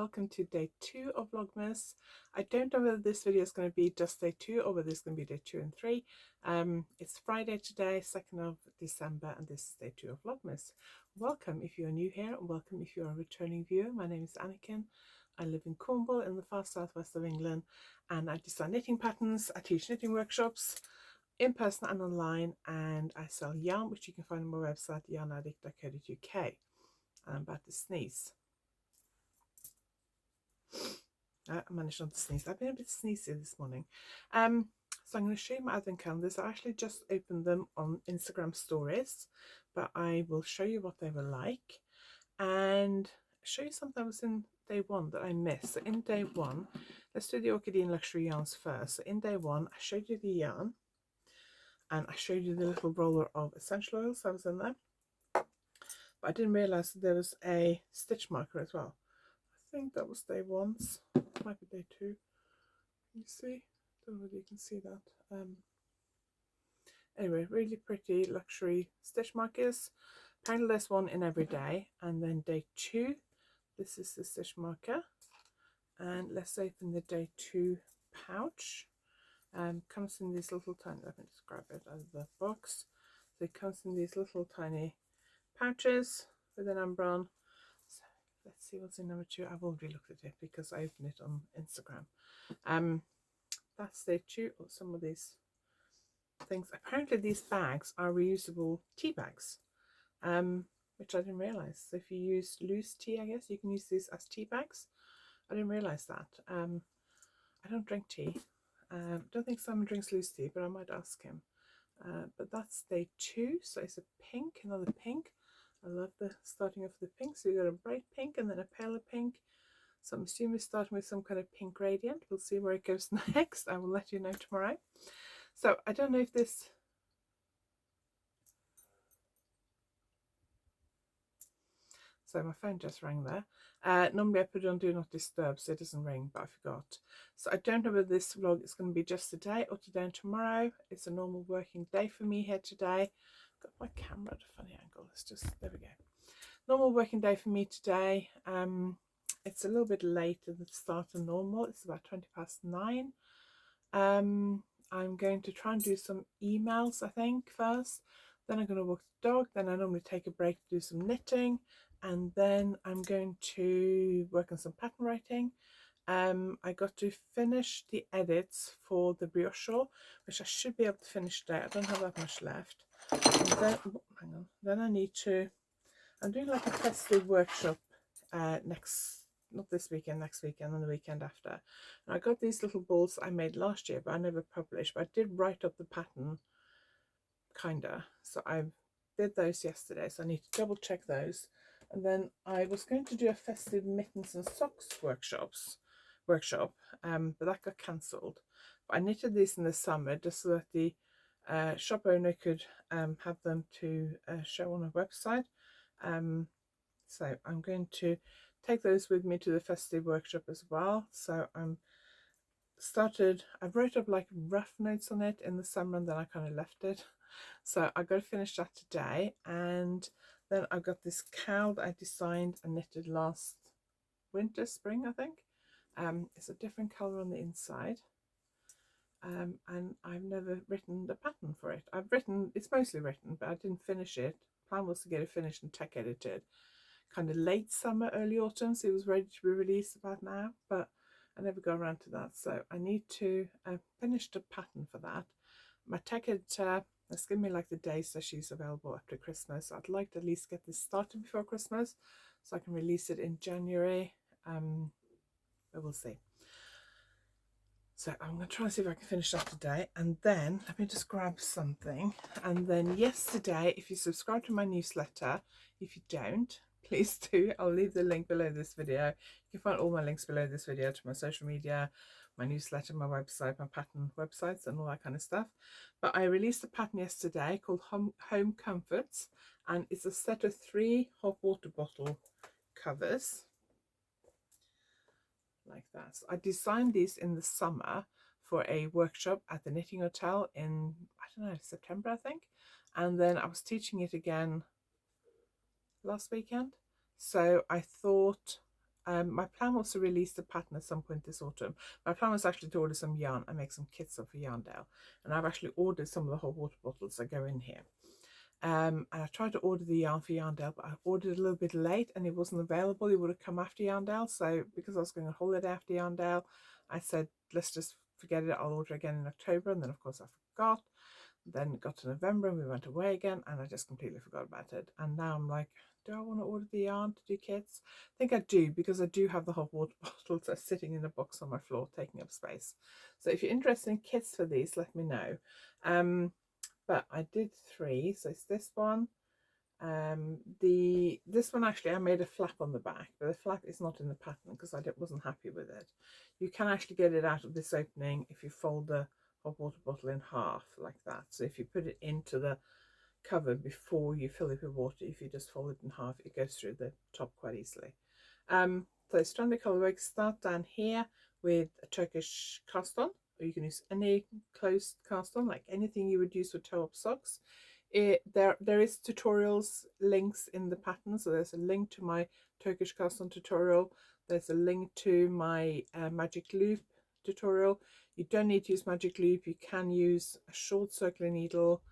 welcome to day 2 of Vlogmas. I don't know whether this video is going to be just day 2 or whether it's going to be day 2 and 3. It's Friday today, 2nd of December, and this is day 2 of Vlogmas. Welcome if you're new here, and welcome if you're a returning viewer. My name is Anniken. I live in Cornwall in the far southwest of England, and I design knitting patterns. I teach knitting workshops in person and online, and I sell yarn, which you can find on my website YarnAddict.co.uk. I'm about to sneeze. I managed not to sneeze. I've been a bit sneezy this morning. So I'm going to show you my advent calendars. I actually just opened them on Instagram stories, but I will show you what they were like and show you something that was in day 1 that I missed. So in day 1, let's do the Orchidean Luxury yarns first. So in day 1, I showed you the yarn and I showed you the little roller of essential oils that was in there. But I didn't realise that there was a stitch marker as well. I think that was day 1's. Might be day 2. You see? Don't know whether you can see that. Anyway, really pretty luxury stitch markers. Apparently there's one in every day. And then day 2, this is the stitch marker. And let's open the day 2 pouch. Comes in these little tiny, let me just grab it out of the box. So it comes in these little tiny pouches with a number on. So let's see what's in number 2. I've already looked at it because I opened it on Instagram. That's day 2 of some of these things. Apparently these bags are reusable tea bags, which I didn't realise. So if you use loose tea, I guess you can use these as tea bags. I didn't realise that. I don't drink tea. Don't think Simon drinks loose tea, but I might ask him. But that's day 2. So it's a pink, another pink. I love the starting off with the pink. So you've got a bright pink and then a paler pink. So I'm assuming we're starting with some kind of pink gradient. We'll see where it goes next. I will let you know tomorrow. So I don't know if this... So my phone just rang there. Normally I put it on Do Not Disturb so it doesn't ring, but I forgot. So I don't know whether this vlog is going to be just today or today and tomorrow. It's a normal working day for me here today. Got my camera at a funny angle. Let's just, there we go. Normal working day for me today. It's a little bit later than the start of normal. It's about 9:20. I'm going to try and do some emails, I think, first. Then I'm going to walk the dog. Then I normally take a break to do some knitting. And then I'm going to work on some pattern writing. I got to finish the edits for the brioche shawl, which I should be able to finish today. I don't have that much left. And then, oh, hang on. Then I need to... I'm doing like a festive workshop not this weekend, next weekend and the weekend after. And I got these little balls I made last year, but I never published. But I did write up the pattern, kinda. So I did those yesterday, so I need to double check those. And then I was going to do a festive mittens and socks workshop, but that got cancelled. But I knitted these in the summer just so that the shop owner could have them to show on a website. So I'm going to take those with me to the festive workshop as well. So I wrote up like rough notes on it in the summer and then I kind of left it. So I got to finish that today. And then I got this cowl that I designed and knitted last spring, I think. It's a different colour on the inside. And I've never written the pattern for it. It's mostly written, but I didn't finish it. Plan was to get it finished and tech edited kind of late summer, early autumn, so it was ready to be released about now, but I never got around to that. So I need to finish the pattern for that. My tech editor has given me like the days that she's available after Christmas. I'd like to at least get this started before Christmas so I can release it in January, but we'll see. So I'm going to try and see if I can finish that today. And then let me just grab something. And then yesterday, if you subscribe to my newsletter, if you don't, please do. I'll leave the link below this video. You can find all my links below this video to my social media, my newsletter, my website, my pattern websites and all that kind of stuff. But I released a pattern yesterday called Home Comforts, and it's a set of 3 hot water bottle covers. Like that. So I designed these in the summer for a workshop at the Knitting Hotel in, I don't know, September, I think. And then I was teaching it again last weekend. So I thought My plan was to release the pattern at some point this autumn. My plan was actually to order some yarn and make some kits up for Yarndale. And I've actually ordered some of the hot water bottles that go in here. And I tried to order the yarn for Yarndale, but I ordered a little bit late and it wasn't available. It would have come after Yarndale. So because I was going on holiday after Yarndale, I said, let's just forget it. I'll order again in October. And then, of course, I forgot. Then it got to November and we went away again and I just completely forgot about it. And now I'm like, do I want to order the yarn to do kits? I think I do, because I do have the hot water bottles that are sitting in a box on my floor taking up space. So if you're interested in kits for these, let me know. But I did 3. So it's this one. This one actually I made a flap on the back, but the flap is not in the pattern because I wasn't happy with it. You can actually get it out of this opening if you fold the hot water bottle in half like that. So if you put it into the cover before you fill it with water, if you just fold it in half, it goes through the top quite easily. So stranded colorwork, start down here with a Turkish cast on, or you can use any closed cast on, like anything you would use for toe-up socks. There is tutorials links in the pattern, so there's a link to my Turkish cast on tutorial, there's a link to my magic loop tutorial. You don't need to use magic loop, you can use a short circular needle,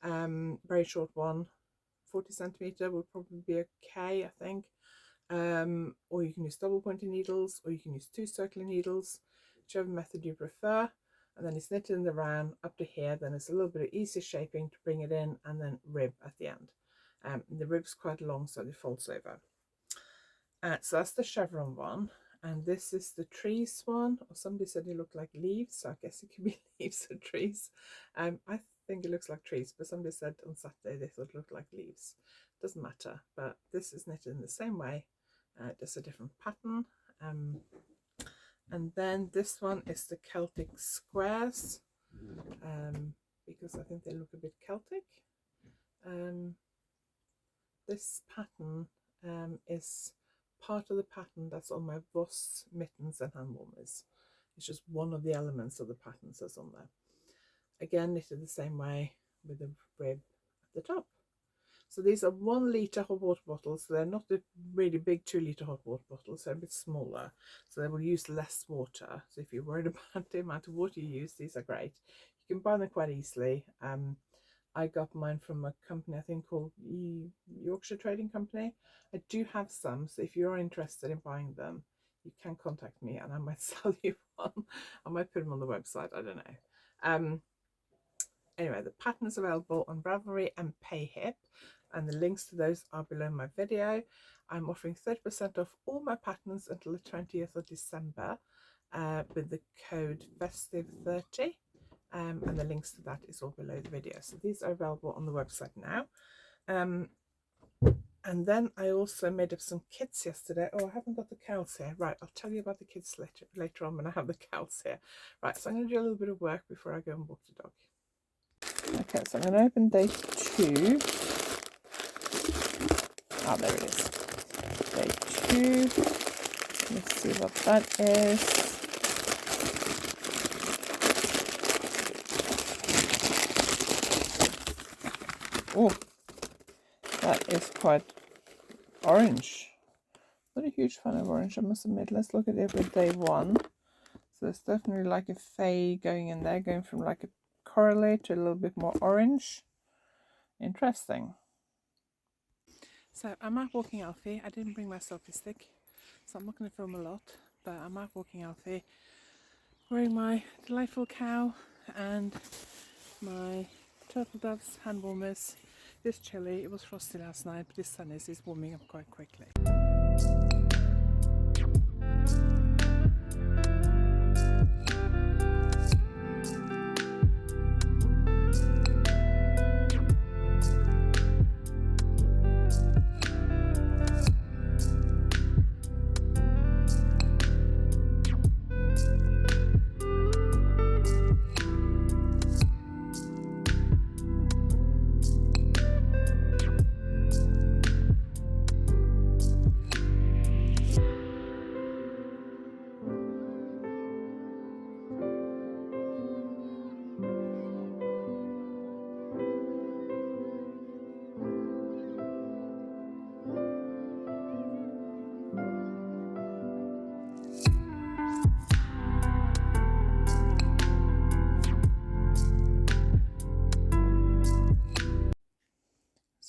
very short one, 40 centimeter would probably be okay, I think. Or you can use double pointed needles, or you can use 2 circular needles, whichever method you prefer. And then it's knitted in the round up to here. Then it's a little bit of easy shaping to bring it in, and then rib at the end. The rib's quite long, so it folds over. So that's the chevron one, and this is the trees one. Or somebody said it looked like leaves, so I guess it could be leaves or trees. I think it looks like trees, but somebody said on Saturday they thought it looked like leaves. Doesn't matter, but this is knitted in the same way, just a different pattern. And then this one is the Celtic squares, because I think they look a bit Celtic. This pattern is part of the pattern that's on my Voss mittens and hand warmers. It's just one of the elements of the pattern that's on there. Again, knitted the same way with the rib at the top. So these are 1 litre hot water bottles. So they're not the really big 2 litre hot water bottles. They're a bit smaller, so they will use less water. So if you're worried about the amount of water you use, these are great. You can buy them quite easily. I got mine from a company I think called Yorkshire Trading Company. I do have some, so if you're interested in buying them, you can contact me and I might sell you one. I might put them on the website, I don't know. Anyway, the pattern is available on Ravelry and PayHip, and the links to those are below my video. I'm offering 30% off all my patterns until the 20th of December with the code festive30, and the links to that is all below the video. So these are available on the website now. And then I also made up some kits yesterday. Oh, I haven't got the cows here. Right, I'll tell you about the kits later on when I have the cows here. Right, so I'm going to do a little bit of work before I go and walk the dog. Okay, so I'm going to open day 2. Ah, there it is. Day 2. Let's see what that is. Oh, that is quite orange. Not a huge fan of orange, I must admit. Let's look at it with day 1. So there's definitely like a fade going in there, going from like a correlate to a little bit more orange. Interesting. So I'm out walking Alfie. I didn't bring my selfie stick, so I'm not going to film a lot, but I'm out walking Alfie, wearing my delightful cow and my turtle doves hand warmers. It's chilly, it was frosty last night, but this sun is warming up quite quickly.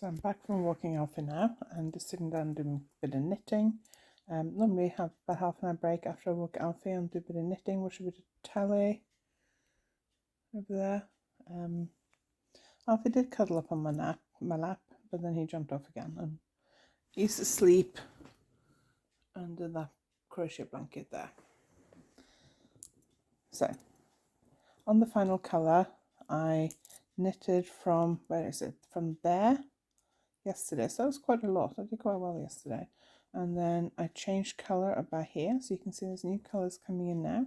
So I'm back from walking Alfie now and just sitting down doing a bit of knitting. Normally have about half an hour break after I walk Alfie and do a bit of knitting, watch a bit of telly over there. Alfie did cuddle up on my lap, but then he jumped off again and he's asleep under that crochet blanket there. So on the final colour, I knitted from, where is it, from there yesterday, so that was quite a lot. I did quite well yesterday, and then I changed colour about here, so you can see there's new colours coming in now.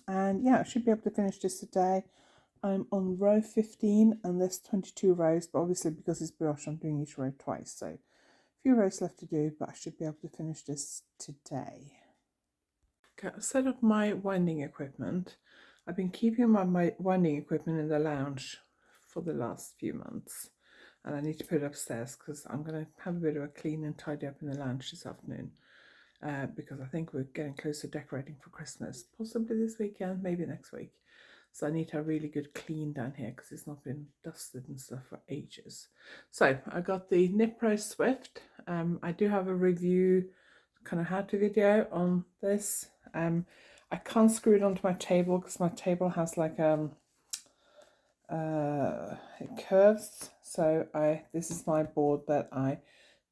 And yeah, I should be able to finish this today. I'm on row 15 and there's 22 rows, but obviously because it's brioche I'm doing each row twice, so a few rows left to do, but I should be able to finish this today. Okay, I've set up my winding equipment. I've been keeping my winding equipment in the lounge for the last few months, and I need to put it upstairs because I'm going to have a bit of a clean and tidy up in the lounge this afternoon, because I think we're getting close to decorating for Christmas, possibly this weekend, maybe next week. So I need to have really good clean down here because it's not been dusted and stuff for ages. So I got the Knit Pro Swift. I do have a review kind of how-to video on this. I can't screw it onto my table because my table has like it curves. So this is my board that I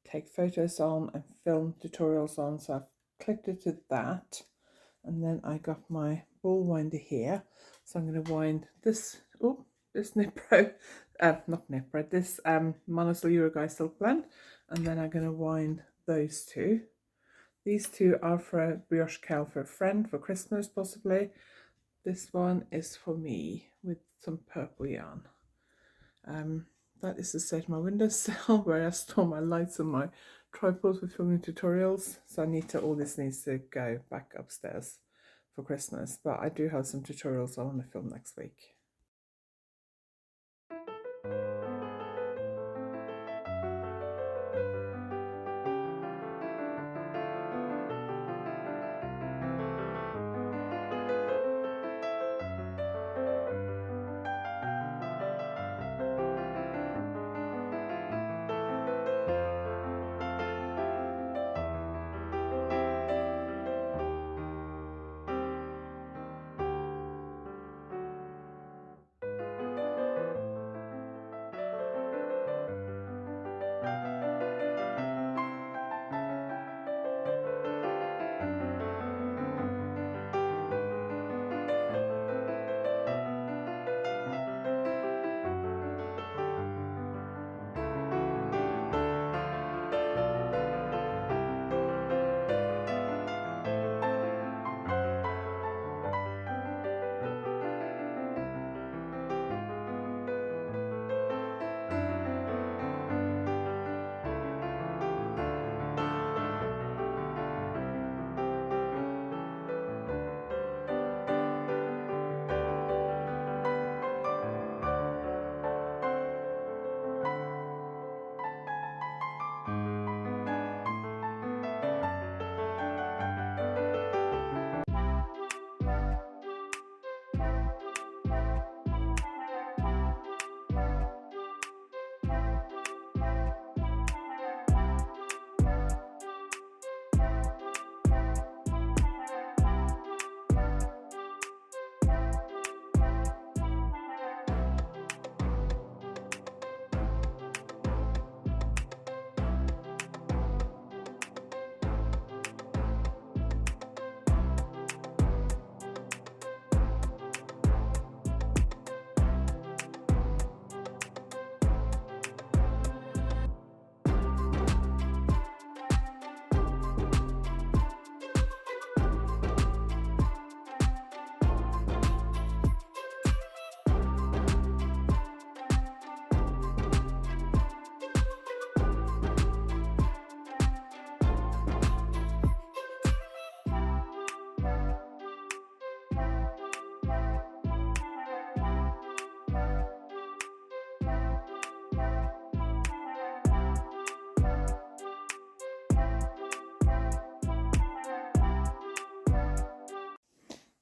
take photos on and film tutorials on. So I've clicked it to that, and then I got my ball winder here. So I'm going to wind this, this Knit Pro, not Knit Pro, this Monosol Uruguay Silk Blend, and then I'm going to wind those two. These two are for a brioche cowl for a friend for Christmas possibly. This one is for me with some purple yarn. That is to set my windowsill where I store my lights and my tripod for filming tutorials. So all this needs to go back upstairs for Christmas, but I do have some tutorials I want to film next week.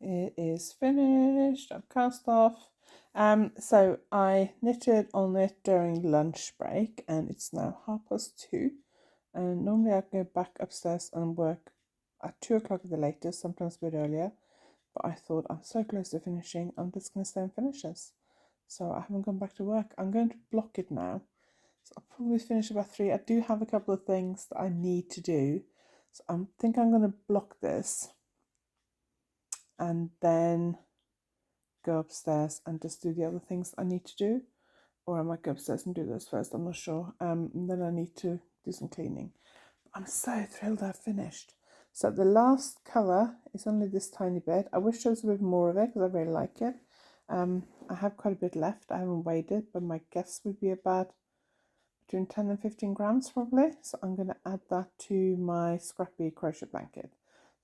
It is finished. I've cast off. So I knitted on it during lunch break, and it's now 2:30. And normally I go back upstairs and work at 2 o'clock at the latest, sometimes a bit earlier. But I thought I'm so close to finishing, I'm just going to stay and finish this. So I haven't gone back to work. I'm going to block it now. So I'll probably finish about 3. I do have a couple of things that I need to do. So I think I'm going to block this and then go upstairs and just do the other things I need to do. Or I might go upstairs and do those first, I'm not sure. And then I need to do some cleaning. I'm so thrilled I've finished. So the last colour is only this tiny bit. I wish there was a bit more of it because I really like it. I have quite a bit left. I haven't weighed it, but my guess would be about between 10 and 15 grams probably. So I'm going to add that to my scrappy crochet blanket.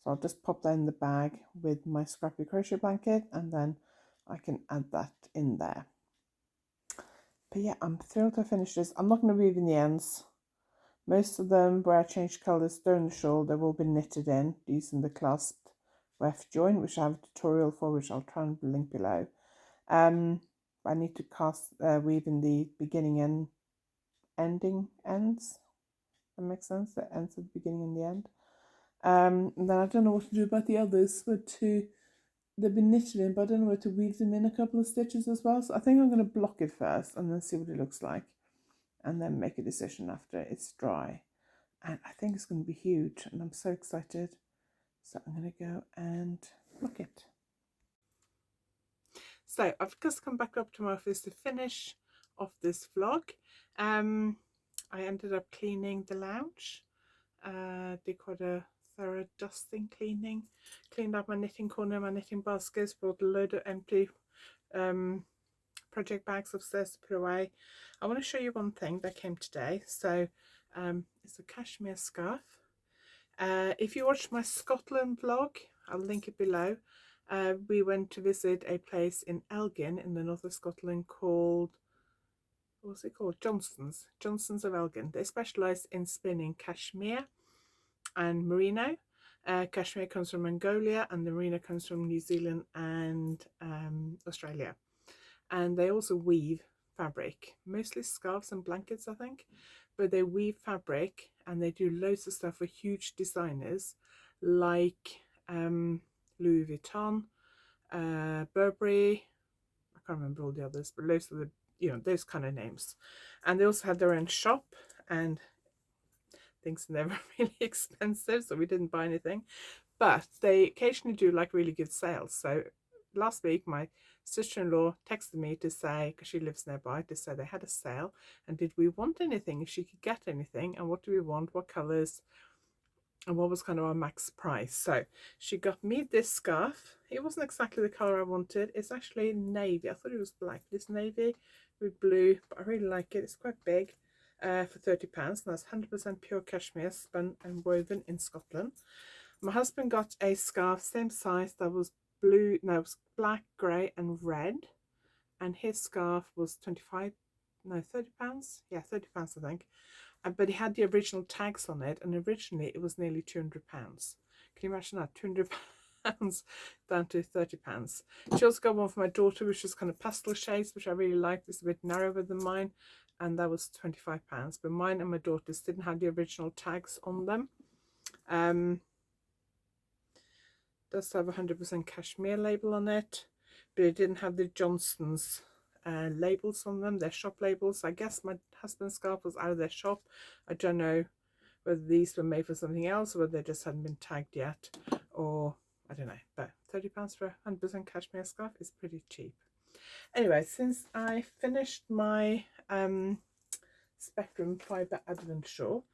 So I'll just pop that in the bag with my scrappy crochet blanket, and then I can add that in there. But yeah, I'm thrilled to finish this. I'm not going to weave in the ends. Most of them where I changed colours during the shawl, they will be knitted in using the clasped weft join, which I have a tutorial for, which I'll try and link below. I need to weave in the beginning and ending ends. That makes sense. The ends at the beginning and the end. And then I don't know what to do about the others, but they've been knitted in, but I don't know where to weave them in a couple of stitches as well. So I think I'm going to block it first and then see what it looks like, and then make a decision after it's dry. And I think it's going to be huge, and I'm so excited. So I'm going to go and block it. So I've just come back up to my office to finish off this vlog. I ended up cleaning the lounge. Did quite a thorough dusting, cleaned up my knitting corner, my knitting baskets, brought a load of empty project bags upstairs to put away. I want to show you one thing that came today. So it's a cashmere scarf. If you watched my Scotland vlog, I'll link it below. We went to visit a place in Elgin in the north of Scotland called, what's it called? Johnston's of Elgin. They specialise in spinning cashmere and merino. Cashmere comes from Mongolia and the merino comes from New Zealand and Australia. And they also weave fabric, mostly scarves and blankets I think, but they weave fabric and they do loads of stuff for huge designers like Louis Vuitton, Burberry, I can't remember all the others, but loads of the, those kind of names. And they also had their own shop, and things are never really expensive, so we didn't buy anything, but they occasionally do like really good sales. So last week my sister-in-law texted me to say, because she lives nearby, to say they had a sale and did we want anything, if she could get anything, and what do we want, what colours, and what was kind of our max price. So she got me this scarf. It wasn't exactly the colour I wanted. It's actually navy. I thought it was black. It's navy with blue, but I really like it. It's quite big, for £30. And that's 100% pure cashmere, spun and woven in Scotland. My husband got a scarf, same size, that was blue, no, it was black, grey and red. And his scarf was £30. Yeah, £30 I think. But he had the original tags on it, and originally it was nearly £200. Can you imagine that? £200 down to £30. She also got one for my daughter, which was kind of pastel shades, which I really liked. It's a bit narrower than mine, and that was £25. But mine and my daughter's didn't have the original tags on them. Does have a 100% cashmere label on it, but it didn't have the Johnston's labels on them, their shop labels. I guess my husband's scarf was out of their shop. I don't know whether these were made for something else or whether they just hadn't been tagged yet, or I don't know. But £30 for a 100% cashmere scarf is pretty cheap. Anyway, since I finished my Spectrum Fibre Advent shawl,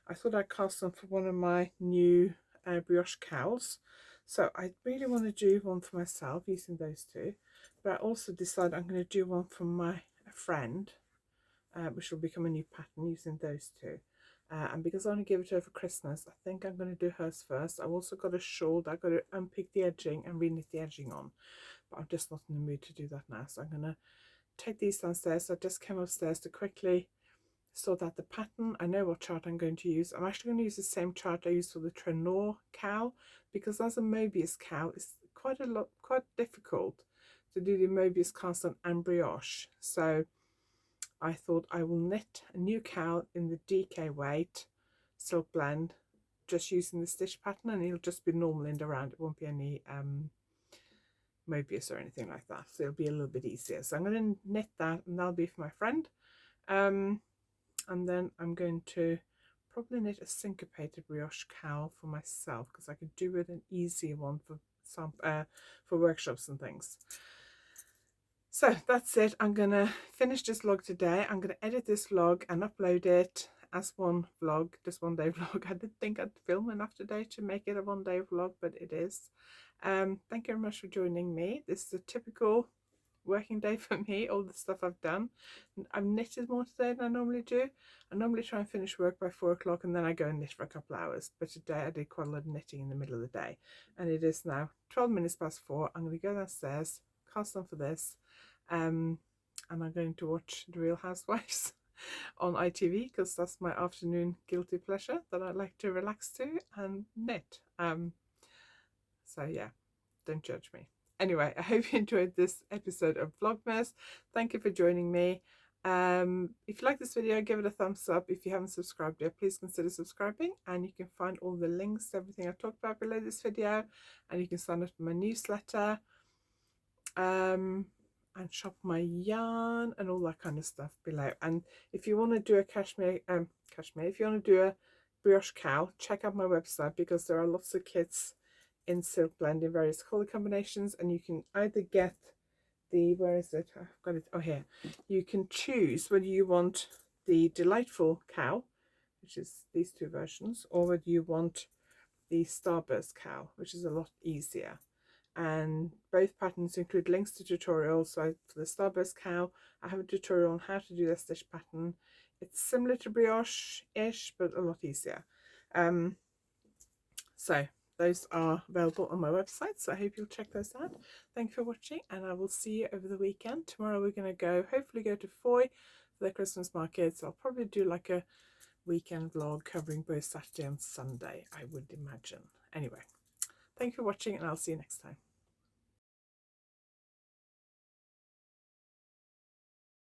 I thought I'd cast on for one of my new brioche cowls. So I really want to do one for myself using those two, but I also decided I'm going to do one for my friend, which will become a new pattern using those two. And because I want to give it to her for Christmas, I think I'm going to do hers first. I've also got a shawl that I've got to unpick the edging and re-knit the edging on, but I'm just not in the mood to do that now. So I'm going to take these downstairs. So I just came upstairs to quickly sort out the pattern. I know what chart I'm going to use. I'm actually going to use the same chart I used for the Trenor cowl, because as a Mobius cowl, it's quite difficult to do the Mobius cast on and brioche. So I thought I will knit a new cowl in the DK weight silk blend, just using the stitch pattern, and it'll just be normal end around. It won't be any Mobius or anything like that, so it'll be a little bit easier. So I'm going to knit that, and that'll be for my friend. And then I'm going to probably knit a syncopated brioche cowl for myself, because I could do with an easier one for some for workshops and things. So that's it. I'm gonna finish this vlog today. I'm gonna edit this vlog and upload it as one vlog, just one day vlog. I didn't think I'd film enough today to make it a one day vlog, but it is. Thank you very much for joining me. This is a typical working day for me, all the stuff I've done. I've knitted more today than I normally do. I normally try and finish work by 4 o'clock, and then I go and knit for a couple of hours, but today I did quite a lot of knitting in the middle of the day, and it is now 12 minutes past 4. I'm going to go downstairs, cast on for this, and I'm going to watch The Real Housewives on ITV, because that's my afternoon guilty pleasure that I like to relax to and knit. So yeah, don't judge me. Anyway, I hope you enjoyed this episode of Vlogmas. Thank you for joining me. If you like this video, give it a thumbs up. If you haven't subscribed yet, please consider subscribing, and you can find all the links, everything I talked about below this video, and you can sign up to my newsletter, and shop my yarn and all that kind of stuff below. And if you want to do a cashmere, if you want to do a brioche cowl, check out my website, because there are lots of kits in silk blend in various color combinations, and you can either get the, where is it, I've got it, oh here, you can choose whether you want the delightful cowl, which is these two versions, or whether you want the starburst cowl, which is a lot easier. And both patterns include links to tutorials. So for the starburst cowl, I have a tutorial on how to do the stitch pattern. It's similar to brioche-ish, but a lot easier. So those are available on my website, so I hope you'll check those out. Thank you for watching, and I will see you over the weekend. Tomorrow we're going to hopefully go to Foy for the Christmas market, so I'll probably do like a weekend vlog covering both Saturday and Sunday, I would imagine. Anyway, thank you for watching, and I'll see you next time.